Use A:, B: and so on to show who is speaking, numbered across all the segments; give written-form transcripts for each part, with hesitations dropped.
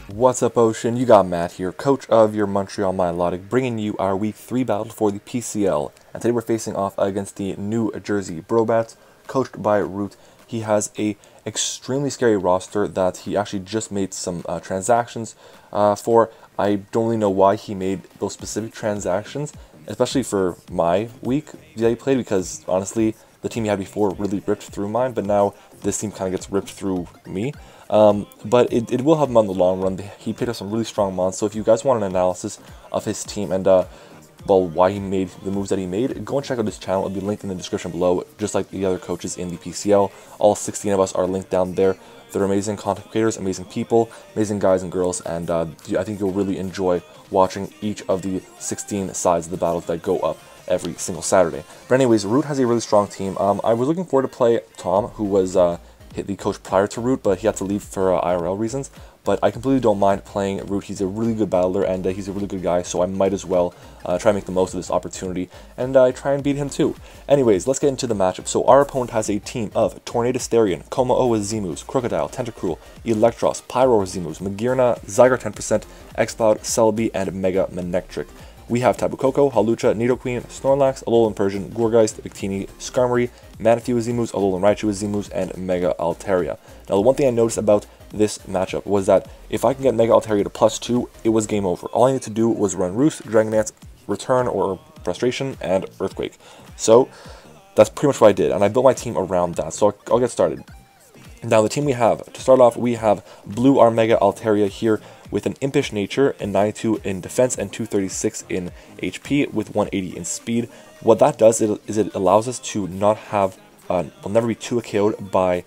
A: What's up, Ocean? You got Matt here, coach of your Montreal Milotics, bringing you our Week 3 battle for the PCL. And today we're facing off against the New Jersey Brobats, coached by Root. He has a extremely scary roster that he actually just made some transactions for. I don't really know why he made those specific transactions, especially for my week that he played, because honestly, the team he had before really ripped through mine, but now this team kind of gets ripped through me. But it will help him on the long run. He picked up some really strong mons, so if you guys want an analysis of his team and well, why he made the moves that he made, go and check out his channel. It'll be linked in the description below, just like the other coaches in the PCL. All 16 of us are linked down there. They're amazing content creators, amazing people, amazing guys and girls, and I think you'll really enjoy watching each of the 16 sides of the battles that go up every single Saturday. But anyways, Root has a really strong team. I was looking forward to play Tom, who was the coach prior to Root, but he had to leave for IRL reasons. But I completely don't mind playing Root. He's a really good battler, and he's a really good guy, so I might as well try and make the most of this opportunity, and try and beat him too. Anyways, let's get into the matchup. So our opponent has a team of Tornadosterian, Como-O Zimus, Crocodile, Tentacruel, Electros, Pyro Zimus, Magirna, Zygar 10%, Xcloud, Celebi, and Mega Manectric. We have Tabu Koko, Halucha, Nidoqueen, Snorlax, Alolan Persian, Gourgeist, Victini, Skarmory, Manaphy with Zimus, Alolan Raichu with Zimus, and Mega Altaria. Now, the one thing I noticed about this matchup was that if I can get Mega Altaria to +2, it was game over. All I needed to do was run Roost, Dragon Dance, Return or Frustration, and Earthquake. So that's pretty much what I did, and I built my team around that. So I'll get started. Now, the team we have, to start off, we have Blue our Mega Altaria here with an Impish Nature and 92 in defense and 236 in HP with 180 in speed. What that does is it allows us to not have, will never be 2 KO'd by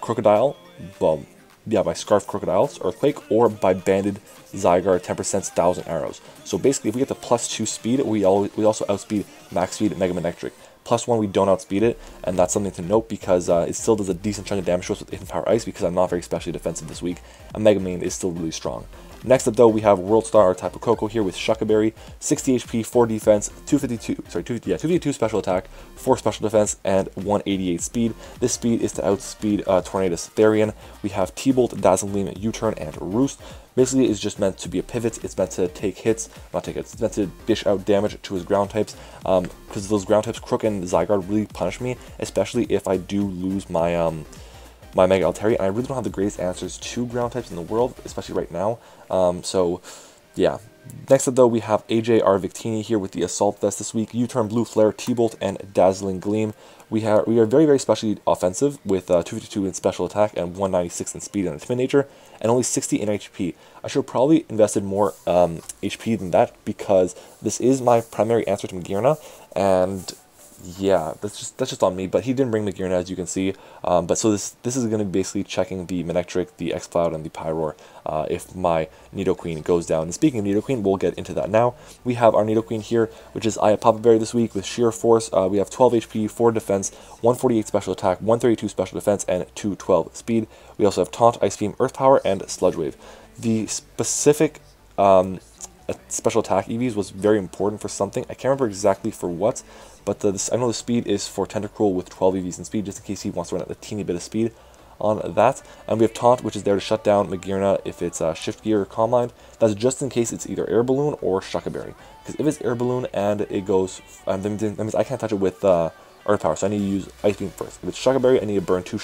A: Crocodile, well, yeah, by Scarf Crocodile's Earthquake, or by Banded Zygar 10% 1000 Arrows. So basically, if we get the +2 speed, we also outspeed max speed Mega Manectric. +1, we don't outspeed it, and that's something to note because it still does a decent chunk of damage to us with Hidden Power Ice because I'm not very specially defensive this week, and Mega Man is still really strong. Next up, though, we have World Star or Tapu Koko here with Shuckaberry, 60 HP, 4 defense, 252 special attack, 4 special defense, and 188 speed. This speed is to outspeed Tornadosterian. We have T-Bolt, Dazzling Gleam, U-Turn, and Roost. Basically, it's just meant to be a pivot. It's meant to take hits, not take hits. It's meant to dish out damage to his ground types, because those ground types, Crook and Zygarde, really punish me, especially if I do lose my my Mega Altaria, and I really don't have the greatest answers to ground types in the world, especially right now. So, yeah. Next up, though, we have AJ our Victini here with the Assault Vest this week, U-Turn, Blue Flare, T-Bolt, and Dazzling Gleam. We are very, very specially offensive with 252 in special attack and 196 in speed and Timid Nature, and only 60 in HP. I should have probably invested more HP than that because this is my primary answer to Magirna, and yeah, that's just on me. But he didn't bring Magirna, as you can see. But so this is going to be basically checking the Manectric, the Xcloud, and the Pyroar if my Nidoqueen goes down. And speaking of Nidoqueen, we'll get into that now. We have our Nidoqueen here, which is Aya Papa Berry this week with Sheer Force. We have 12 HP, 4 defense, 148 special attack, 132 special defense, and 212 speed. We also have Taunt, Ice Beam, Earth Power, and Sludge Wave. The specific special attack EVs was very important for something. I can't remember exactly for what, but I know the speed is for Tentacruel with 12 EVs in speed, just in case he wants to run a teeny bit of speed on that. And we have Taunt, which is there to shut down Magirna if it's Shift Gear or Calm Mind. That's just in case it's either Air Balloon or Shuckaberry. Because if it's Air Balloon and it goes, that means I can't touch it with Earth Power, so I need to use Ice Beam first. If it's Shuckaberry, I need to burn two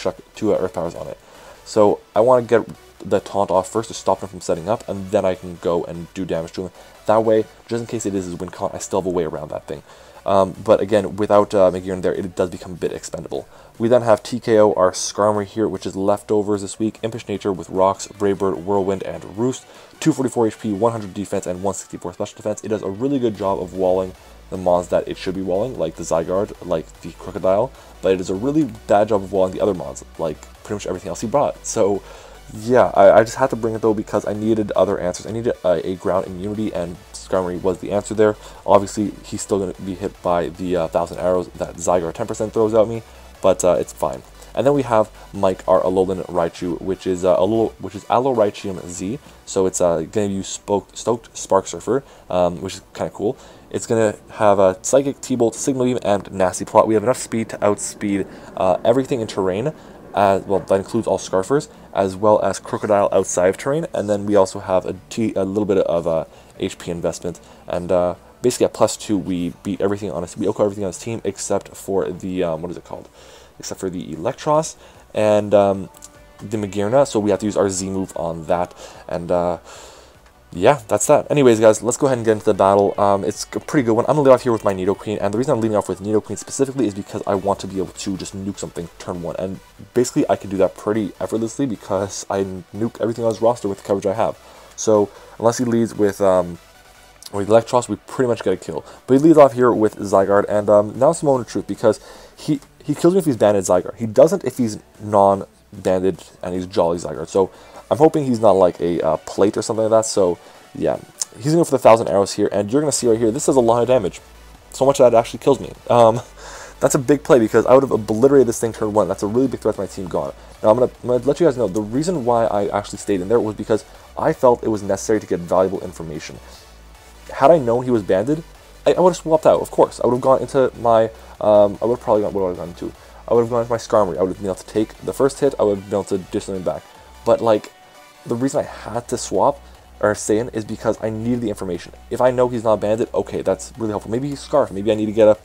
A: Earth Powers on it. So I want to get the Taunt off first to stop him from setting up, and then I can go and do damage to him. That way, just in case it is his win con, I still have a way around that thing. But again, without Magirna there, it does become a bit expendable. We then have TKO, our Skarmory here, which is leftovers this week. Impish Nature with Rocks, Brave Bird, Whirlwind, and Roost. 244 HP, 100 defense, and 164 special defense. It does a really good job of walling the mons that it should be walling, like the Zygarde, like the Crocodile, but it does a really bad job of walling the other mons, like pretty much everything else he brought. So yeah, I just had to bring it though because I needed other answers. I needed a ground immunity, and Skarmory was the answer there. Obviously, he's still going to be hit by the 1000 arrows that Zygarde 10% throws at me, but it's fine. And then we have Mike, our Alolan Raichu, which is Alolan Raichium Z. So it's going to use Stoked Spark Surfer, which is kind of cool. It's going to have a Psychic, T-Bolt, Signal Beam, and Nasty Plot. We have enough speed to outspeed everything in terrain. Well, that includes all Scarfers, as well as Crocodile outside of terrain. And then we also have a little bit of HP investment. And basically at +2, we beat everything on we OHKO everything on his team except for the, what is it called? Except for the Electros and the Magearna. So we have to use our Z move on that. And yeah, that's that. Anyways, guys, let's go ahead and get into the battle. It's a pretty good one. I'm going to lead off here with my Nidoqueen, and the reason I'm leading off with Nidoqueen specifically is because I want to be able to just nuke something turn 1, and basically I can do that pretty effortlessly because I nuke everything on his roster with the coverage I have. So, unless he leads with Electros, we pretty much get a kill. But he leads off here with Zygarde, and now it's a moment of truth, because he kills me if he's banded Zygarde. He doesn't if he's non-banded and he's Jolly Zygarde. So, I'm hoping he's not like a plate or something like that, so yeah. He's going to go for the 1,000 arrows here, and you're going to see right here, this does a lot of damage. So much that it actually kills me. That's a big play, because I would have obliterated this thing turn 1. That's a really big threat to my team gone. Now, I'm going to let you guys know, the reason why I actually stayed in there was because I felt it was necessary to get valuable information. Had I known he was banded, I would have swapped out, of course. I would have gone into my, I would have probably gone, what would I have gone into? I would have gone into my Skarmory. I would have been able to take the first hit, I would have been able to dish something back. But, like, the reason I had to swap or stay in is because I needed the information. If I know he's not banded, okay, that's really helpful. Maybe he's Scarf. Maybe I need to get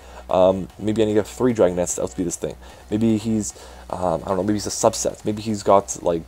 A: maybe I need to get 3 Dragonets to outspeed this thing. Maybe he's, I don't know, maybe he's a subset. Maybe he's got, like,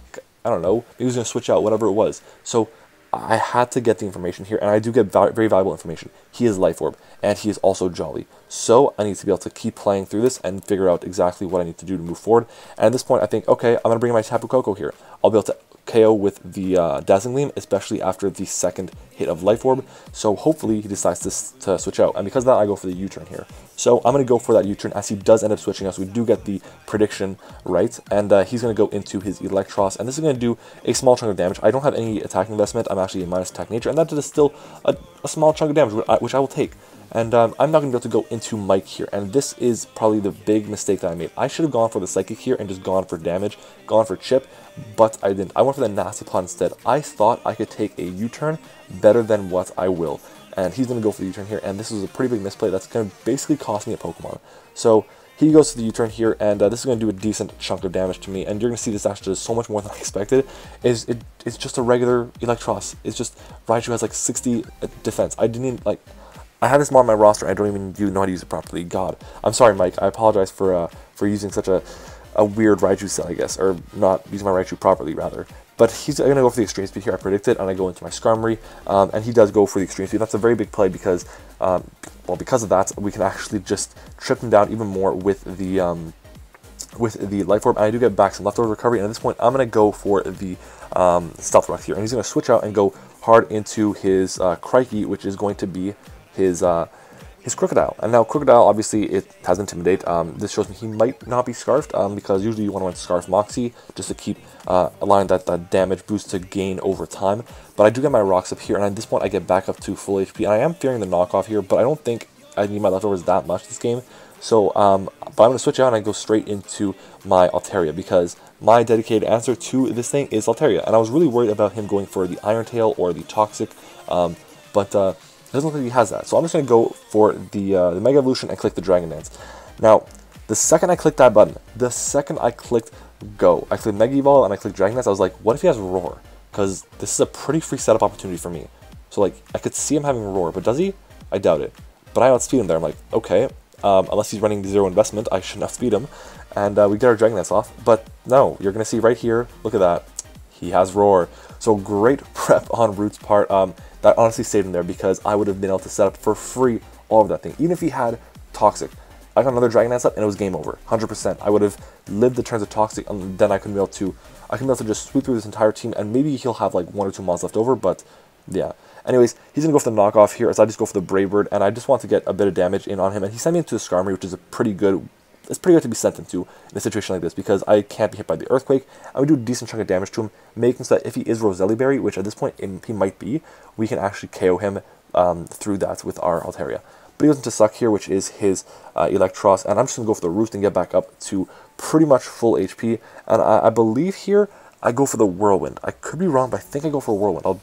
A: I don't know, maybe he's going to switch out, whatever it was. So I had to get the information here, and I do get very valuable information. He is Life Orb, and he is also Jolly. So I need to be able to keep playing through this and figure out exactly what I need to do to move forward. And at this point, I think, okay, I'm going to bring in my Tapu Koko here. I'll be able to KO with the Dazzling Gleam, especially after the second hit of Life Orb. So hopefully he decides to switch out, and because of that, I go for the U-turn here. So I'm going to go for that U-turn as he does end up switching out, so we do get the prediction right, and he's going to go into his Electros, and this is going to do a small chunk of damage. I don't have any attack investment. I'm actually a minus attack nature, and that is still a small chunk of damage, which I will take. And I'm not going to be able to go into Mike here, and this is probably the big mistake that I made. I should have gone for the Psychic here and just gone for damage, gone for chip, but I didn't. I went for the Nasty Plot instead. I thought I could take a U-turn better than what I will, and he's going to go for the U-turn here, and this is a pretty big misplay that's going to basically cost me a Pokemon. So he goes to the U-turn here, and this is going to do a decent chunk of damage to me, and you're going to see this actually does so much more than I expected. It's just a regular Electros. It's just Raichu has like 60 defense. I didn't even, like, I have this mod on my roster, I don't even know how to use it properly. God. I'm sorry, Mike. I apologize for using such a weird Raichu set, I guess. Or not using my Raichu properly, rather. But he's going to go for the extreme speed here. I predicted, and I go into my Skarmory. And he does go for the extreme speed. That's a very big play because, well, because of that, we can actually just trip him down even more with the Life Orb. And I do get back some leftover recovery. And at this point, I'm going to go for the Stealth Rock here. And he's going to switch out and go hard into his Crikey, which is going to be his Crocodile. And now Crocodile, obviously, it has Intimidate. This shows me he might not be Scarfed, because usually you want to Scarf Moxie just to keep allowing that damage boost to gain over time. But I do get my rocks up here, and at this point I get back up to full HP. And I am fearing the knockoff here, but I don't think I need my leftovers that much this game. So, but I'm going to switch out and I go straight into my Altaria, because my dedicated answer to this thing is Altaria. And I was really worried about him going for the Iron Tail or the Toxic, but it doesn't look like he has that. So I'm just going to go for the Mega Evolution and click the Dragon Dance. Now, the second I clicked that button, the second I clicked Go, I clicked Mega Evolve and I clicked Dragon Dance, I was like, what if he has Roar? Because this is a pretty free setup opportunity for me. So, like, I could see him having Roar, but does he? I doubt it. But I outspeed him there. I'm like, okay, unless he's running 0 investment, I shouldn't outspeed him. And we get our Dragon Dance off. But no, you're going to see right here, look at that. He has Roar. So great prep on Root's part. That honestly saved him there, because I would have been able to set up for free all of that thing. Even if he had Toxic, I got another Dragon Dance up and it was game over, 100%. I would have lived the turns of Toxic, and then I could be able to just sweep through this entire team, and maybe he'll have like 1 or 2 mods left over, but yeah. Anyways, he's going to go for the knockoff here, as I just go for the Brave Bird, and I just want to get a bit of damage in on him, and he sent me into the Skarmory, which is pretty good to be sent into in a situation like this, because I can't be hit by the Earthquake, and we do a decent chunk of damage to him, making so that if he is Roselli Berry, which at this point he might be, we can actually KO him through that with our Altaria. But he goes into Suck here, which is his Electros, and I'm just going to go for the Roost and get back up to pretty much full HP, and I believe here I go for the Whirlwind. I could be wrong, but I think I go for a Whirlwind.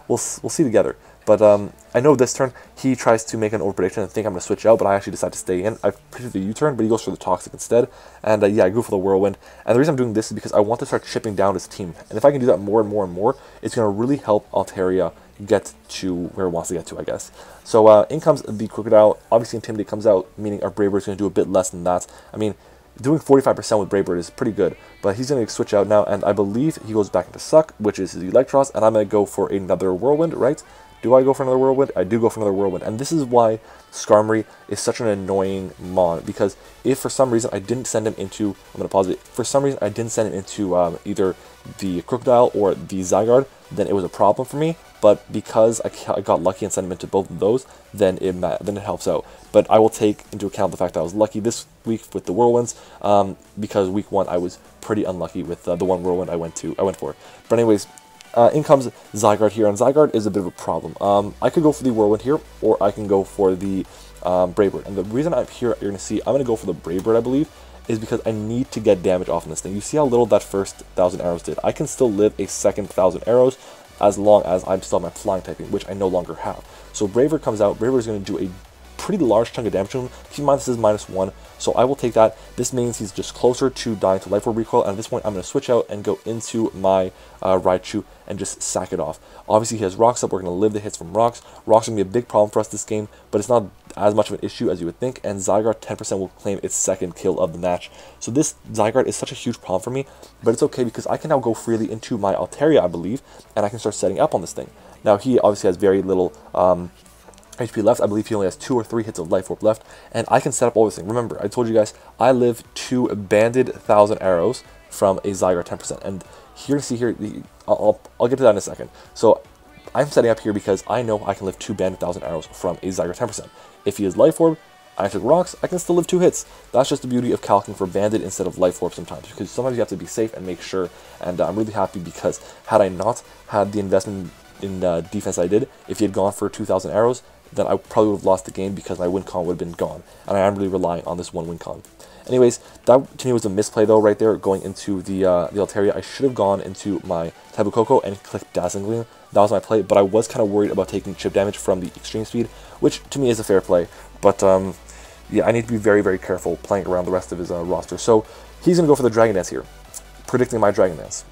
A: We'll see together. But I know this turn he tries to make an over prediction and think I'm going to switch out, but I actually decide to stay in. I predicted the U-turn, but he goes for the Toxic instead. And yeah, I go for the Whirlwind. And the reason I'm doing this is because I want to start chipping down his team. And if I can do that more and more and more, it's going to really help Altaria get to where it wants to get to, I guess. So in comes the Crocodile. Obviously Intimidate comes out, meaning our Brave Bird is going to do a bit less than that. I mean, doing 45% with Brave Bird is pretty good, but he's going to switch out now, and I believe he goes back into Suck, which is his Electros, and I'm going to go for another Whirlwind, right? Do I go for another Whirlwind? I do go for another Whirlwind, and this is why Skarmory is such an annoying mon, because if for some reason I didn't send him into, I'm going to pause it, for some reason I didn't send him into either the Crocodile or the Zygarde, then it was a problem for me, but because I got lucky and sent him into both of those, then it helps out. But I will take into account the fact that I was lucky this week with the Whirlwinds, because week 1 I was pretty unlucky with the one Whirlwind I went for. But anyways, in comes Zygarde here, and Zygarde is a bit of a problem. I could go for the Whirlwind here, or I can go for the Brave Bird. And the reason I'm here, you're going to see, I'm going to go for the Brave Bird, I believe, is because I need to get damage off on this thing. You see how little that first 1,000 arrows did. I can still live a second 1,000 arrows as long as I'm still my flying typing, which I no longer have. So Brave Bird comes out. Brave Bird is going to do a pretty large chunk of damage to him. Keep in mind this is -1, so I will take that. This means he's just closer to dying to Life Orb recoil, and at this point I'm going to switch out and go into my Raichu and just sack it off. Obviously he has Rocks up. We're going to live the hits from Rocks. Rocks are going to be a big problem for us this game, but it's not as much of an issue as you would think, and Zygarde 10% will claim its second kill of the match. So this Zygarde is such a huge problem for me, but it's okay because I can now go freely into my Altaria, I believe, and I can start setting up on this thing. Now he obviously has very little HP left. I believe he only has 2 or 3 hits of Life Orb left, and I can set up all this thing. Remember, I told you guys, I live 2 banded 1,000 arrows from a Zygarde 10%, and here to see here, I'll get to that in a second. So I'm setting up here because I know I can live 2 banded 1,000 arrows from a Zygarde 10%. If he has Life Orb, I took Rocks, I can still live 2 hits. That's just the beauty of calcing for banded instead of Life Orb sometimes, because sometimes you have to be safe and make sure, and I'm really happy because had I not had the investment in defense I did, if he had gone for 2,000 arrows, then I probably would have lost the game because my win con would have been gone, and I am really relying on this one win con. Anyways, that to me was a misplay though right there, going into the Altaria. I should have gone into my Tapu Koko and clicked Dazzling Gleam. That was my play, but I was kind of worried about taking chip damage from the Extreme Speed, which to me is a fair play, but yeah, I need to be very, very careful playing around the rest of his roster. So he's going to go for the Dragon Dance here, predicting my Dragon Dance.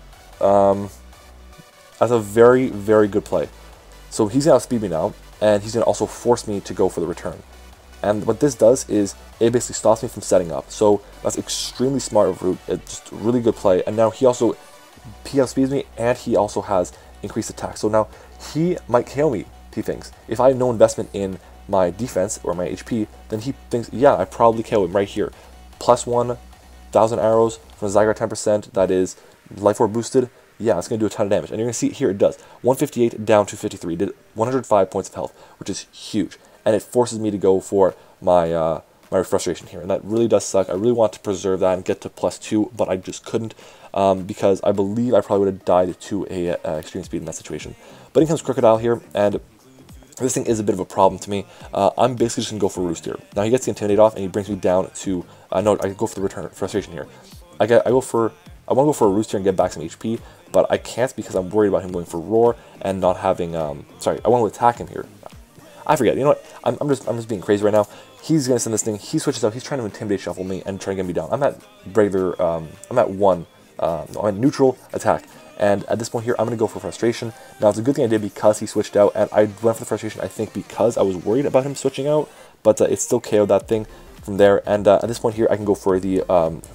A: That's a very, very good play. So he's going to outspeed me now, and he's going to also force me to go for the return. And what this does is it basically stops me from setting up. So that's extremely smart of Root. It's just a really good play. And now he outspeeds me, and he also has increased attack. So now he might KO me, he thinks. If I have no investment in my defense or my HP, then he thinks, yeah, I probably KO him right here. +1, 1,000 arrows from Zygarde 10%, that is Life Orb boosted. Yeah, it's going to do a ton of damage. And you're going to see here it does. 158 down to 53. Did 105 points of health, which is huge. And it forces me to go for my my frustration here. And that really does suck. I really want to preserve that and get to +2, but I just couldn't because I believe I probably would have died to a Extreme Speed in that situation. But in comes Crocodile here, and this thing is a bit of a problem to me. I'm basically just going to go for Roost here. Now he gets the Intimidate off, and he brings me down to... no, I go for the Return Frustration here. I want to go for a Roost here and get back some HP, but I can't because I'm worried about him going for Roar and not having... sorry, I want to attack him here. I forget. You know what? I'm just being crazy right now. He's going to send this thing. He switches out. He's trying to Intimidate Shuffle me and try to get me down. I'm at regular... I'm at 1... I'm at neutral attack. And at this point here, I'm going to go for Frustration. Now, it's a good thing I did because he switched out, and I went for the Frustration, I think, because I was worried about him switching out, but it still KO'd that thing from there. And at this point here, I can go for the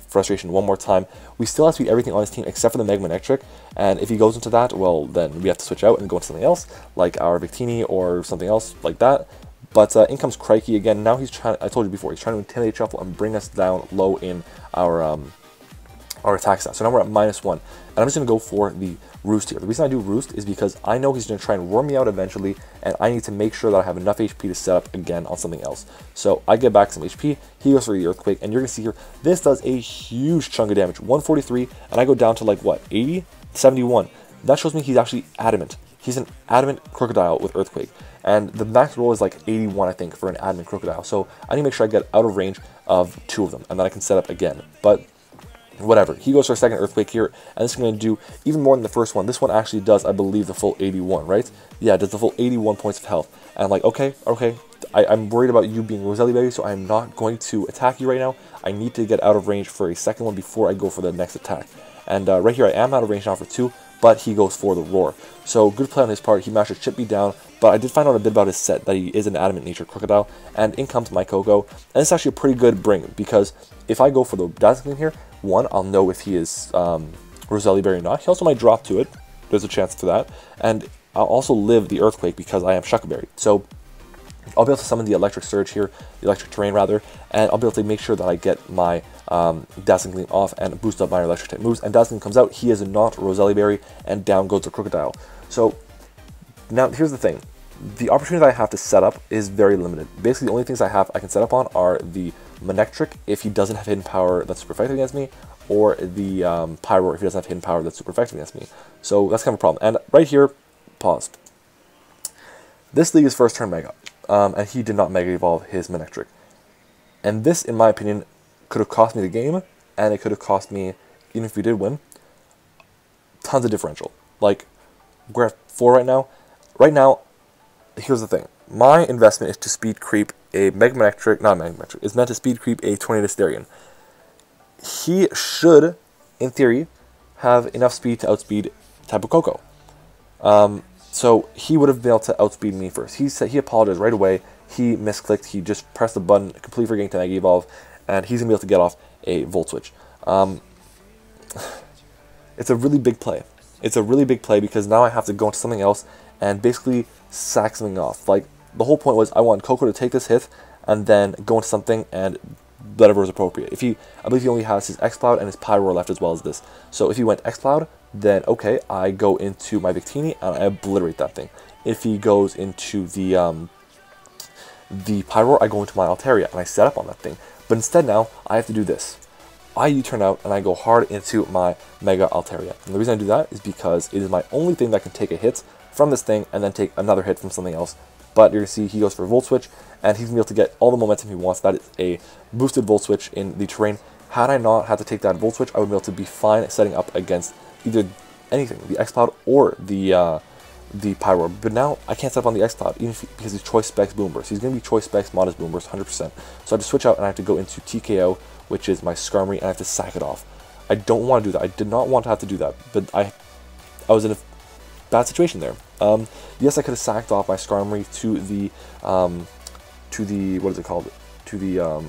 A: Frustration one more time. We still have to beat everything on his team except for the Mega Electric, and if he goes into that, well, then we have to switch out and go into something else, like our Victini or something else like that. But in comes Crikey again. Now he's trying, I told you before, he's trying to Intimidate Shuffle and bring us down low in our attack stat. So now we're at -1, and I'm just going to go for the Roost here. The reason I do Roost is because I know he's going to try and roar me out eventually, and I need to make sure that I have enough HP to set up again on something else. So I get back some HP, he goes for the Earthquake, and you're going to see here, this does a huge chunk of damage, 143, and I go down to like, what, 80? 71. That shows me he's actually adamant. He's an adamant Crocodile with Earthquake, and the max roll is like 81, I think, for an adamant Crocodile. So I need to make sure I get out of range of 2 of them, and then I can set up again. But whatever. He goes for a second Earthquake here, and this is going to do even more than the first one. This one actually does, I believe, the full 81, right? Yeah, it does the full 81 points of health. And I'm like, okay, I'm worried about you being Roselli Berry, so I'm not going to attack you right now. I need to get out of range for a second one before I go for the next attack. And right here, I am out of range now for 2, but he goes for the Roar. So good play on his part. He managed to chip me down, but I did find out a bit about his set, that he is an Adamant Nature Crocodile, and in comes my Coco. And it's actually a pretty good bring, because if I go for the Dazzling here, one, I'll know if he is Roselli Berry or not. He also might drop to it. There's a chance for that. And I'll also live the Earthquake because I am Shuckleberry. So I'll be able to summon the Electric Surge here, the Electric Terrain rather, and I'll be able to make sure that I get my Dazzling Gleam off and boost up my Electric type moves. And Dazzling comes out, he is not Roselli Berry, and down goes the Crocodile. So now here's the thing. The opportunity that I have to set up is very limited. Basically, the only things I can set up on are the Manectric if he doesn't have hidden power that's super effective against me, or the Pyroar if he doesn't have hidden power that's super effective against me. So that's kind of a problem. And right here, pause. This league is first turn Mega, and he did not Mega Evolve his Manectric. And this, in my opinion, could have cost me the game, and it could have cost me, even if we did win, tons of differential. Like, we're at 4 right now. Right now, here's the thing. My investment is to speed creep a Mega Manectric, not Mega Manectric, it's meant to speed creep a Tornado Starion. He should, in theory, have enough speed to outspeed Tapu Koko. So he would have been able to outspeed me first. He apologized right away. He misclicked. He just pressed the button, completely forgetting to Mega Evolve, and he's going to be able to get off a Volt Switch. It's a really big play. It's a really big play because now I have to go into something else and basically sack something off. Like, the whole point was I want Koko to take this hit and then go into something and whatever is appropriate. I believe he only has his X-Cloud and his Pyroar left as well as this. So if he went X-Cloud, then okay, I go into my Victini and I obliterate that thing. If he goes into the Pyroar, I go into my Altaria and I set up on that thing. But instead now, I have to do this. I U-turn out and I go hard into my Mega Altaria. And the reason I do that is because it is my only thing that can take a hit from this thing and then take another hit from something else. But you're going to see he goes for a Volt Switch, and he's going to be able to get all the momentum he wants. That is a boosted Volt Switch in the terrain. Had I not had to take that Volt Switch, I would be able to be fine setting up against either anything, the X-Cloud or the Pyroar. But now I can't set up on the X-Cloud, even because he's Choice Specs Boom Burst. He's going to be Choice Specs Modest Boom Burst 100%. So I have to switch out and I have to go into TKO, which is my Skarmory, and I have to sack it off. I don't want to do that. I did not want to have to do that, but I was in a bad situation there. Yes, I could have sacked off my Skarmory to the what is it called? To the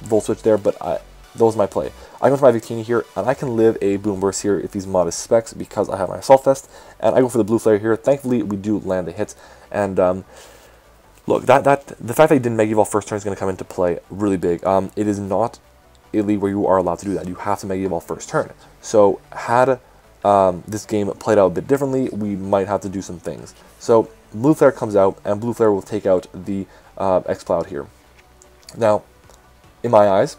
A: Volt Switch there, but that was my play. I go for my Victini here, and I can live a Boom Burst here with these modest specs because I have my Assault Vest, and I go for the Blue Flare here. Thankfully, we do land a hit, and look, the fact that he didn't Mega Evolve first turn is going to come into play really big. It is not a league where you are allowed to do that. You have to Mega Evolve first turn. So had this game played out a bit differently, we might have to do some things. So Blue Flare comes out, and Blue Flare will take out the X-Cloud here. Now, in my eyes,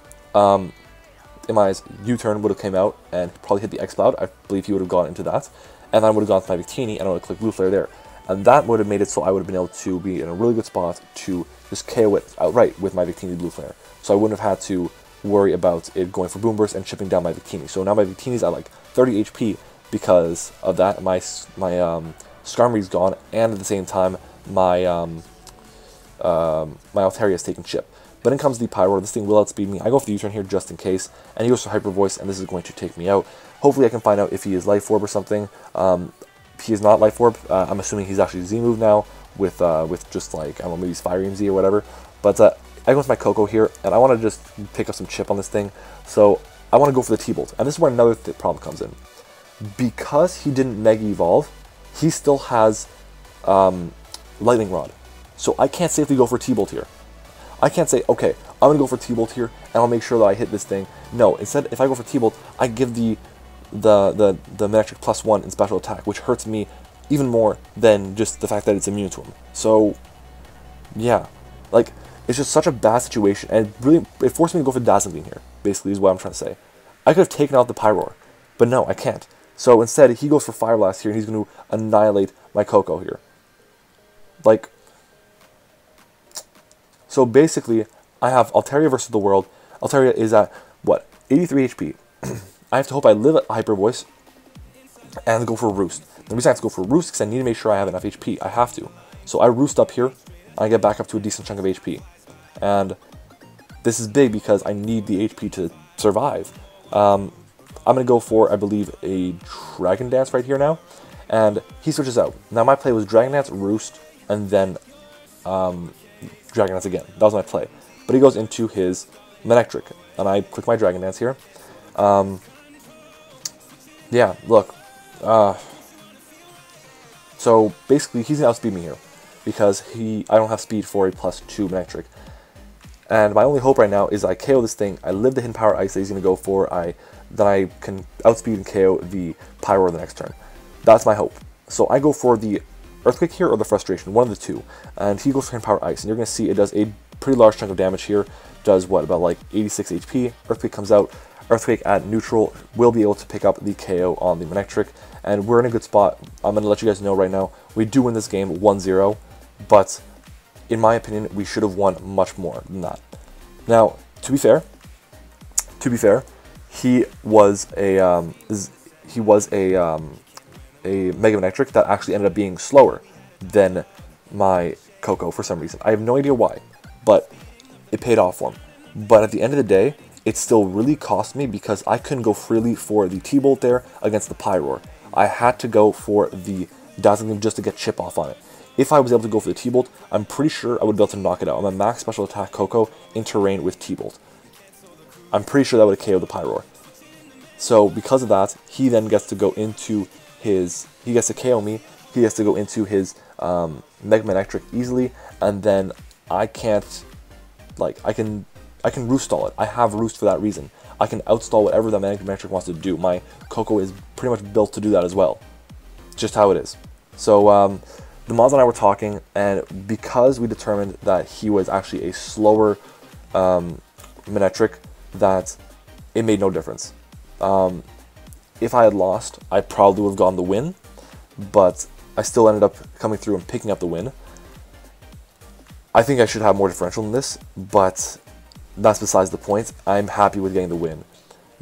A: U-turn would have came out and probably hit the X-Cloud. I believe he would have gone into that, and I would have gone to my Victini, and I would have clicked Blue Flare there. And that would have made it so I would have been able to be in a really good spot to just KO it outright with my Victini Blue Flare. So I wouldn't have had to worry about it going for Boom Burst and chipping down my Victini. So now my Victini's at like 30 HP because of that. My Skarmory's gone, and at the same time my my Altaria has taken chip. But in comes the Pyroar. This thing will outspeed me. I go for the U-turn here just in case, and he goes for Hyper Voice, and this is going to take me out. Hopefully I can find out if he is Life Orb or something. He is not Life Orb. I'm assuming he's actually Z-move now with just like, I don't know, maybe he's Fire EMZ or whatever. But I go with my Koko here, and I want to just pick up some chip on this thing. So I want to go for the T-Bolt. And this is where another problem comes in. Because he didn't Mega Evolve, he still has Lightning Rod. So I can't safely go for T-Bolt here. I can't say, okay, I'm going to go for T-Bolt here, and I'll make sure that I hit this thing. No, instead, if I go for T-Bolt, I give the Manectric +1 in special attack, which hurts me even more than just the fact that it's immune to him. So, yeah. Like, it's just such a bad situation, and it forced me to go for Dazzling here, basically, is what I'm trying to say. I could have taken out the Pyroar, but no, I can't. So instead, he goes for Fire Blast here, and he's going to annihilate my Koko here. Like, so basically, I have Altaria versus the world. Altaria is at, what, 83 HP. I have to hope I live at Hyper Voice and go for Roost. The reason I have to go for Roost is because I need to make sure I have enough HP. I have to. So I Roost up here, and I get back up to a decent chunk of HP. And this is big because I need the HP to survive. I'm going to go for, I believe, a Dragon Dance right here now. And he switches out. Now my play was Dragon Dance, Roost, and then Dragon Dance again. That was my play. But he goes into his Manectric, and I click my Dragon Dance here. Yeah, look. So basically, he's going to outspeed me here because I don't have speed for a +2 Manectric. And my only hope right now is I KO this thing, I live the hidden power ice that he's going to go for, then I can outspeed and KO the Pyro the next turn. That's my hope. So I go for the Earthquake here or the Frustration, one of the two. And he goes for hidden power ice, and you're going to see it does a pretty large chunk of damage here. Does what, about like 86 HP. Earthquake comes out. Earthquake at neutral will be able to pick up the KO on the Manectric. And we're in a good spot. I'm going to let you guys know right now, we do win this game 1-0, but in my opinion, we should have won much more than that. Now, to be fair, he was a Mega Manectric that actually ended up being slower than my Coco for some reason. I have no idea why, but it paid off for him. But at the end of the day, it still really cost me because I couldn't go freely for the T-Bolt there against the Pyroar. I had to go for the Dazzling Gleam just to get chip off on it. If I was able to go for the T-Bolt, I'm pretty sure I would be able to knock it out. I'm a max special attack Coco in terrain with T-Bolt. I'm pretty sure that would have KO'd the Pyroar. So because of that, he then gets to go into his, he gets to KO me, he gets to go into his Mega Manectric easily, and then I can't, like, I can Roost stall it. I have Roost for that reason. I can outstall whatever the Mega Manectric wants to do. My Coco is pretty much built to do that as well. Just how it is. So, the mods and I were talking, and because we determined that he was actually a slower Manectric, that it made no difference. If I had lost, I probably would have gotten the win, but I still ended up coming through and picking up the win. I think I should have more differential than this, but that's besides the point. I'm happy with getting the win.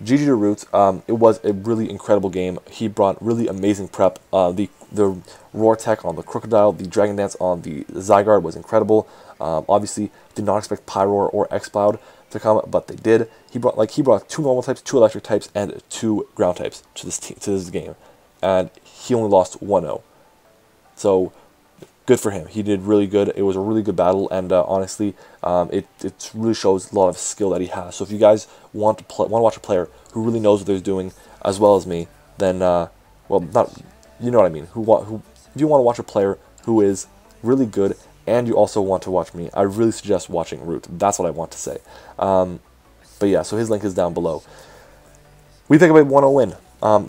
A: GG to Root. It was a really incredible game. He brought really amazing prep. The Roar Tech on the Crocodile, the Dragon Dance on the Zygarde was incredible. Obviously, did not expect Pyroar or X-Cloud to come, but they did. He brought 2 normal types, 2 electric types, and 2 ground types to this game, and he only lost 1-0. So good for him. He did really good. It was a really good battle, and honestly, it really shows a lot of skill that he has. So if you guys want to watch a player who really knows what they're doing as well as me, then well, not, you know what I mean. If you want to watch a player who is really good and you also want to watch me, I really suggest watching Root. That's what I want to say. But yeah, so his link is down below. We pick up a 1-0 win.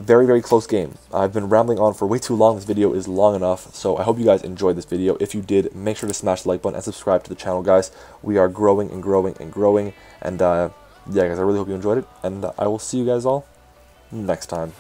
A: Very, very close game. I've been rambling on for way too long. This video is long enough, so I hope you guys enjoyed this video. If you did, make sure to smash the like button and subscribe to the channel, guys. We are growing and growing and growing, and yeah, guys, I really hope you enjoyed it, and I will see you guys all next time.